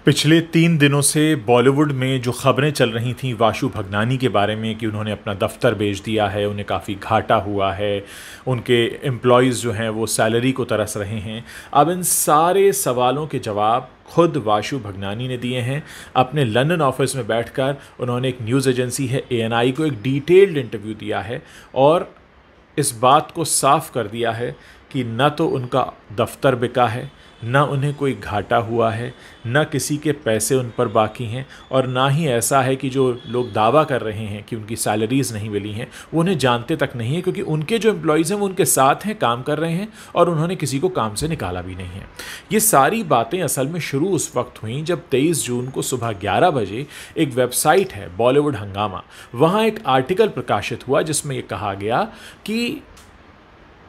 पिछले 3 दिनों से बॉलीवुड में जो ख़बरें चल रही थीं वाशु भगनानी के बारे में कि उन्होंने अपना दफ्तर बेच दिया है, उन्हें काफ़ी घाटा हुआ है, उनके एम्प्लॉयज़ जो हैं वो सैलरी को तरस रहे हैं। अब इन सारे सवालों के जवाब खुद वाशु भगनानी ने दिए हैं। अपने लंदन ऑफिस में बैठकर उन्होंने एक न्यूज़ एजेंसी है ANI को एक डिटेल्ड इंटरव्यू दिया है और इस बात को साफ कर दिया है कि न तो उनका दफ्तर बिका है, न उन्हें कोई घाटा हुआ है, न किसी के पैसे उन पर बाकी हैं और ना ही ऐसा है कि जो लोग दावा कर रहे हैं कि उनकी सैलरीज़ नहीं मिली हैं वो उन्हें जानते तक नहीं है, क्योंकि उनके जो एम्प्लॉयज़ हैं वो उनके साथ हैं, काम कर रहे हैं और उन्होंने किसी को काम से निकाला भी नहीं है। ये सारी बातें असल में शुरू उस वक्त हुई जब 23 जून को सुबह 11 बजे एक वेबसाइट है बॉलीवुड हंगामा, वहाँ एक आर्टिकल प्रकाशित हुआ जिसमें ये कहा गया कि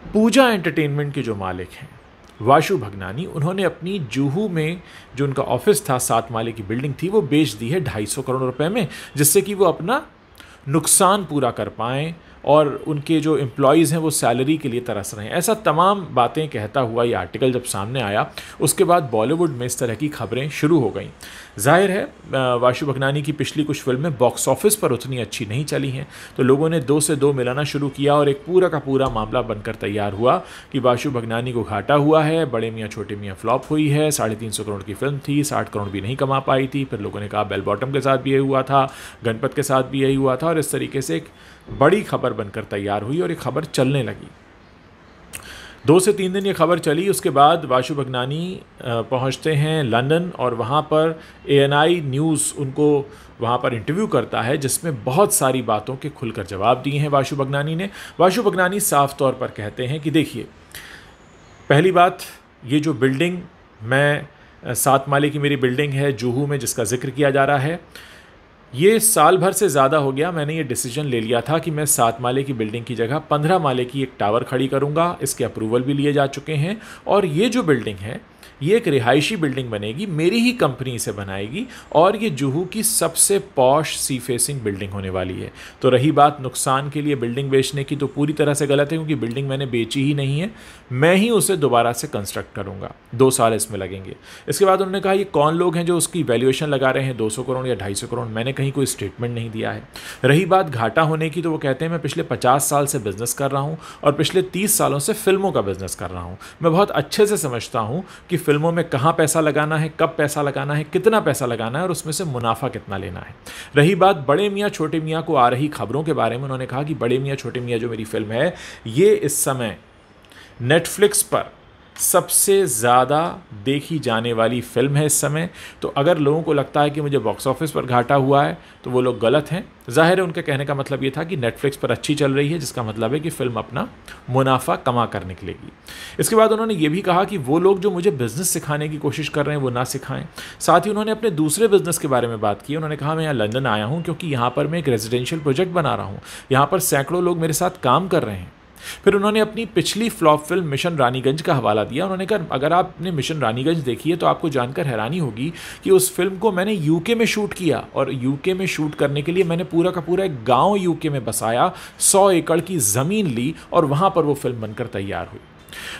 पूजा एंटरटेनमेंट के जो मालिक हैं वाशु भगनानी, उन्होंने अपनी जुहू में जो उनका ऑफिस था 7 माले की बिल्डिंग थी वो बेच दी है 250 करोड़ रुपए में, जिससे कि वो अपना नुकसान पूरा कर पाएँ और उनके जो एम्प्लॉयज़ हैं वो सैलरी के लिए तरस रहे हैं। ऐसा तमाम बातें कहता हुआ ये आर्टिकल जब सामने आया उसके बाद बॉलीवुड में इस तरह की खबरें शुरू हो गईं। जाहिर है वाशु भगनानी की पिछली कुछ फिल्में बॉक्स ऑफिस पर उतनी अच्छी नहीं चली हैं, तो लोगों ने 2 से 2 मिलाना शुरू किया और एक पूरा का पूरा मामला बनकर तैयार हुआ कि वाशु भगनानी को घाटा हुआ है, बड़े मियाँ छोटे मियाँ फ्लॉप हुई है, 350 करोड़ की फिल्म थी, 60 करोड़ भी नहीं कमा पाई थी। फिर लोगों ने कहा बेल बॉटम के साथ भी यही हुआ था, गणपत के साथ भी यही हुआ था और इस तरीके से एक बड़ी खबर बनकर तैयार हुई और ये खबर चलने लगी। 2 से 3 दिन ये खबर चली। उसके बाद वाशु भगनानी पहुंचते हैं लंदन और वहाँ पर ANI न्यूज़ उनको वहाँ पर इंटरव्यू करता है जिसमें बहुत सारी बातों के खुलकर जवाब दिए हैं वाशु भगनानी ने। वाशु भगनानी साफ तौर पर कहते हैं कि देखिए, पहली बात, ये जो बिल्डिंग मैं 7 माले की मेरी बिल्डिंग है जुहू में जिसका जिक्र किया जा रहा है, ये साल भर से ज़्यादा हो गया मैंने ये डिसीजन ले लिया था कि मैं 7 माले की बिल्डिंग की जगह 15 माले की एक टावर खड़ी करूँगा। इसके अप्रूवल भी लिए जा चुके हैं और ये जो बिल्डिंग है ये एक रिहायशी बिल्डिंग बनेगी, मेरी ही कंपनी इसे बनाएगी और ये जुहू की सबसे पॉश सी फेसिंग बिल्डिंग होने वाली है। तो रही बात नुकसान के लिए बिल्डिंग बेचने की, तो पूरी तरह से गलत है क्योंकि बिल्डिंग मैंने बेची ही नहीं है, मैं ही उसे दोबारा से कंस्ट्रक्ट करूँगा, 2 साल इसमें लगेंगे। इसके बाद उन्होंने कहा ये कौन लोग हैं जो उसकी वैल्यूएशन लगा रहे हैं 200 करोड़ या 250 करोड़, मैंने कहीं कोई स्टेटमेंट नहीं दिया है। रही बात घाटा होने की, तो वो कहते हैं मैं पिछले 50 साल से बिज़नेस कर रहा हूँ और पिछले 30 सालों से फिल्मों का बिज़नेस कर रहा हूँ। मैं बहुत अच्छे से समझता हूँ कि फिल्मों में कहाँ पैसा लगाना है, कब पैसा लगाना है, कितना पैसा लगाना है और उसमें से मुनाफा कितना लेना है। रही बात बड़े मियाँ छोटे मियाँ को आ रही खबरों के बारे में, उन्होंने कहा कि बड़े मियाँ छोटे मियाँ जो मेरी फिल्म है ये इस समय नेटफ्लिक्स पर सबसे ज़्यादा देखी जाने वाली फ़िल्म है इस समय। तो अगर लोगों को लगता है कि मुझे बॉक्स ऑफिस पर घाटा हुआ है तो वो लोग गलत हैं। ज़ाहिर है उनके कहने का मतलब ये था कि नेटफ्लिक्स पर अच्छी चल रही है, जिसका मतलब है कि फ़िल्म अपना मुनाफा कमा कर निकलेगी। इसके बाद उन्होंने ये भी कहा कि वो लोग जो मुझे बिज़नेस सिखाने की कोशिश कर रहे हैं वो ना सिखाएं। साथ ही उन्होंने अपने दूसरे बिज़नेस के बारे में बात की। उन्होंने कहा मैं यहाँ लंदन आया हूँ क्योंकि यहाँ पर मैं एक रेजिडेंशियल प्रोजेक्ट बना रहा हूँ, यहाँ पर सैकड़ों लोग मेरे साथ काम कर रहे हैं। फिर उन्होंने अपनी पिछली फ्लॉप फिल्म मिशन रानीगंज का हवाला दिया। उन्होंने कहा अगर आपने मिशन रानीगंज देखी है तो आपको जानकर हैरानी होगी कि उस फिल्म को मैंने यूके में शूट किया और यूके में शूट करने के लिए मैंने पूरा का पूरा एक गांव यूके में बसाया, 100 एकड़ की ज़मीन ली और वहाँ पर वो फिल्म बनकर तैयार हुई।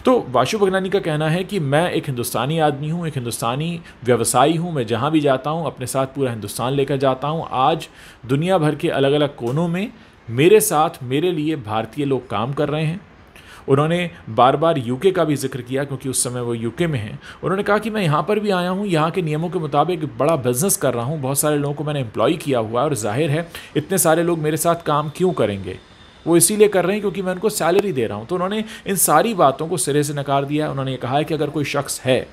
तो वाशु भगनानी का कहना है कि मैं एक हिंदुस्तानी आदमी हूँ, एक हिंदुस्तानी व्यवसायी हूँ, मैं जहाँ भी जाता हूँ अपने साथ पूरा हिंदुस्तान लेकर जाता हूँ। आज दुनिया भर के अलग अलग कोनों में मेरे साथ मेरे लिए भारतीय लोग काम कर रहे हैं। उन्होंने बार बार यूके का भी जिक्र किया क्योंकि उस समय वो यूके में हैं। उन्होंने कहा कि मैं यहाँ पर भी आया हूँ, यहाँ के नियमों के मुताबिक बड़ा बिजनेस कर रहा हूँ, बहुत सारे लोगों को मैंने एम्प्लॉय किया हुआ है और जाहिर है इतने सारे लोग मेरे साथ काम क्यों करेंगे, वो इसीलिए कर रहे हैं क्योंकि मैं उनको सैलरी दे रहा हूँ। तो उन्होंने इन सारी बातों को सिरे से नकार दिया। उन्होंने ये कहा है कि अगर कोई शख्स है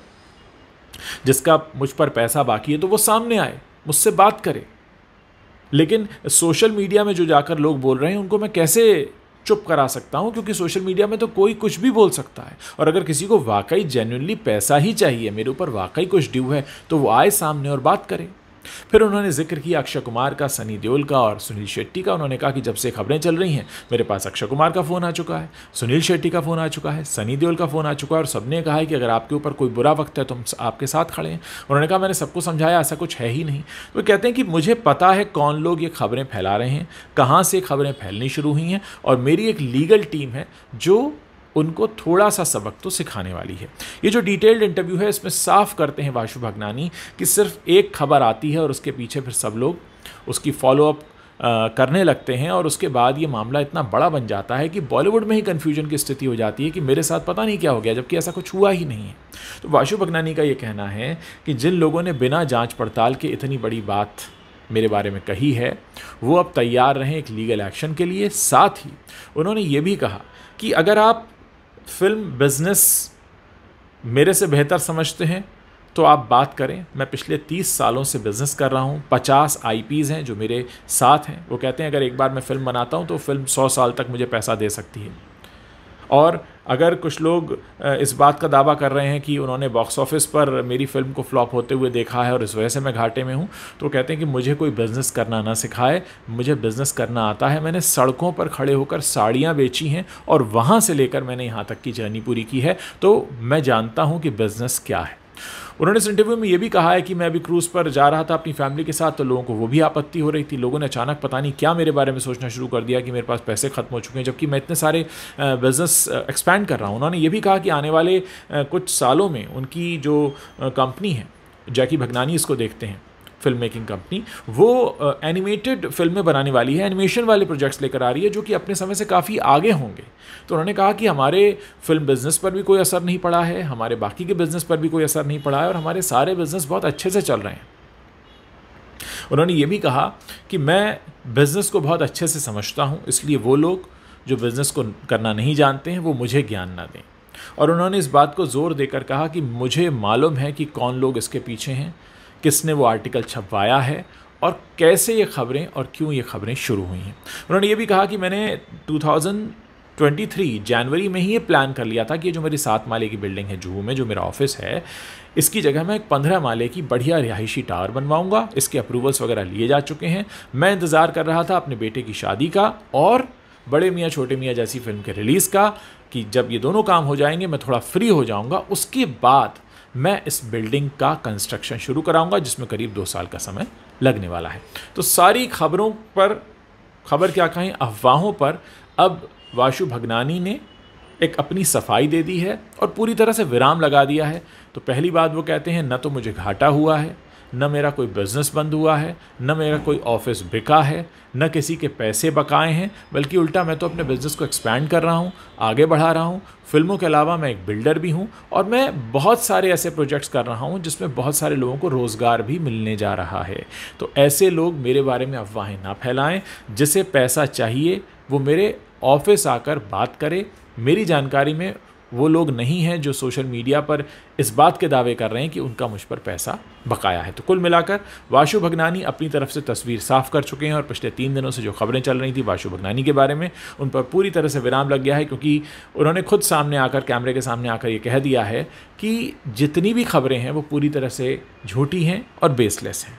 जिसका मुझ पर पैसा बाकी है तो वो सामने आए, मुझसे बात करे, लेकिन सोशल मीडिया में जो जाकर लोग बोल रहे हैं उनको मैं कैसे चुप करा सकता हूं, क्योंकि सोशल मीडिया में तो कोई कुछ भी बोल सकता है। और अगर किसी को वाकई जेन्युइनली पैसा ही चाहिए, मेरे ऊपर वाकई कुछ ड्यू है, तो वो आए सामने और बात करे। फिर उन्होंने जिक्र किया अक्षय कुमार का, सनी देओल का और सुनील शेट्टी का। उन्होंने कहा कि जब से खबरें चल रही हैं मेरे पास अक्षय कुमार का फ़ोन आ चुका है, सुनील शेट्टी का फ़ोन आ चुका है, सनी देओल का फ़ोन आ चुका है और सबने कहा है कि अगर आपके ऊपर कोई बुरा वक्त है तो हम आपके साथ खड़े हैं। उन्होंने कहा मैंने सबको समझाया ऐसा कुछ है ही नहीं। वो कहते हैं कि मुझे पता है कौन लोग ये खबरें फैला रहे हैं, कहाँ से खबरें फैलनी शुरू हुई हैं और मेरी एक लीगल टीम है जो उनको थोड़ा सा सबक तो सिखाने वाली है। ये जो डिटेल्ड इंटरव्यू है इसमें साफ करते हैं वाशु भगनानी कि सिर्फ एक खबर आती है और उसके पीछे फिर सब लोग उसकी फॉलोअप करने लगते हैं और उसके बाद ये मामला इतना बड़ा बन जाता है कि बॉलीवुड में ही कन्फ्यूजन की स्थिति हो जाती है कि मेरे साथ पता नहीं क्या हो गया, जबकि ऐसा कुछ हुआ ही नहीं है। तो वाशु भगनानी का ये कहना है कि जिन लोगों ने बिना जांच पड़ताल के इतनी बड़ी बात मेरे बारे में कही है वो अब तैयार रहें एक लीगल एक्शन के लिए। साथ ही उन्होंने ये भी कहा कि अगर आप फिल्म बिजनेस मेरे से बेहतर समझते हैं तो आप बात करें। मैं पिछले 30 सालों से बिज़नेस कर रहा हूँ, 50 IPs हैं जो मेरे साथ हैं। वो कहते हैं अगर एक बार मैं फ़िल्म बनाता हूँ तो फिल्म 100 साल तक मुझे पैसा दे सकती है। और अगर कुछ लोग इस बात का दावा कर रहे हैं कि उन्होंने बॉक्स ऑफिस पर मेरी फ़िल्म को फ्लॉप होते हुए देखा है और इस वजह से मैं घाटे में हूँ, तो कहते हैं कि मुझे कोई बिज़नेस करना ना सिखाए, मुझे बिज़नेस करना आता है। मैंने सड़कों पर खड़े होकर साड़ियाँ बेची हैं और वहाँ से लेकर मैंने यहाँ तक की जर्नी पूरी की है, तो मैं जानता हूँ कि बिज़नेस क्या है। उन्होंने इस इंटरव्यू में ये भी कहा है कि मैं अभी क्रूज़ पर जा रहा था अपनी फैमिली के साथ, तो लोगों को वो भी आपत्ति हो रही थी। लोगों ने अचानक पता नहीं क्या मेरे बारे में सोचना शुरू कर दिया कि मेरे पास पैसे ख़त्म हो चुके हैं, जबकि मैं इतने सारे बिज़नेस एक्सपैंड कर रहा हूँ। उन्होंने ये भी कहा कि आने वाले कुछ सालों में उनकी जो कंपनी है, जैकी भगनानी इसको देखते हैं, फिल्म मेकिंग कंपनी, वो एनिमेटेड फिल्में बनाने वाली है, एनिमेशन वाले प्रोजेक्ट्स लेकर आ रही है जो कि अपने समय से काफ़ी आगे होंगे। तो उन्होंने कहा कि हमारे फिल्म बिज़नेस पर भी कोई असर नहीं पड़ा है, हमारे बाकी के बिज़नेस पर भी कोई असर नहीं पड़ा है और हमारे सारे बिज़नेस बहुत अच्छे से चल रहे हैं। उन्होंने ये भी कहा कि मैं बिज़नेस को बहुत अच्छे से समझता हूँ, इसलिए वो लोग जो बिज़नेस को करना नहीं जानते हैं वो मुझे ज्ञान ना दें। और उन्होंने इस बात को ज़ोर देकर कहा कि मुझे मालूम है कि कौन लोग इसके पीछे हैं, किसने वो आर्टिकल छपवाया है और कैसे ये खबरें और क्यों ये खबरें शुरू हुई हैं। उन्होंने ये भी कहा कि मैंने 2023 जनवरी में ही ये प्लान कर लिया था कि जो मेरी 7 माले की बिल्डिंग है जुहू में, जो मेरा ऑफिस है, इसकी जगह मैं एक 15 माले की बढ़िया रिहायशी टावर बनवाऊंगा। इसके अप्रूवल्स वगैरह लिए जा चुके हैं। मैं इंतज़ार कर रहा था अपने बेटे की शादी का और बड़े मियाँ छोटे मियाँ जैसी फिल्म के रिलीज़ का, कि जब ये दोनों काम हो जाएंगे मैं थोड़ा फ्री हो जाऊँगा, उसके बाद मैं इस बिल्डिंग का कंस्ट्रक्शन शुरू कराऊंगा जिसमें करीब 2 साल का समय लगने वाला है। तो सारी खबरों पर, खबर क्या कहें, अफवाहों पर अब वाशु भगनानी ने एक अपनी सफाई दे दी है और पूरी तरह से विराम लगा दिया है। तो पहली बात वो कहते हैं, न तो मुझे घाटा हुआ है, न मेरा कोई बिज़नेस बंद हुआ है, न मेरा कोई ऑफिस बिका है, न किसी के पैसे बकाए हैं, बल्कि उल्टा मैं तो अपने बिज़नेस को एक्सपैंड कर रहा हूँ, आगे बढ़ा रहा हूँ। फिल्मों के अलावा मैं एक बिल्डर भी हूँ और मैं बहुत सारे ऐसे प्रोजेक्ट्स कर रहा हूँ जिसमें बहुत सारे लोगों को रोज़गार भी मिलने जा रहा है। तो ऐसे लोग मेरे बारे में अफवाहें ना फैलाएं। जिसे पैसा चाहिए वो मेरे ऑफिस आकर बात करे। मेरी जानकारी में वो लोग नहीं हैं जो सोशल मीडिया पर इस बात के दावे कर रहे हैं कि उनका मुझ पर पैसा बकाया है। तो कुल मिलाकर वाशु भगनानी अपनी तरफ से तस्वीर साफ कर चुके हैं और पिछले 3 दिनों से जो खबरें चल रही थी वाशु भगनानी के बारे में, उन पर पूरी तरह से विराम लग गया है, क्योंकि उन्होंने खुद सामने आकर, कैमरे के सामने आकर ये कह दिया है कि जितनी भी खबरें हैं वो पूरी तरह से झूठी हैं और बेसलेस हैं।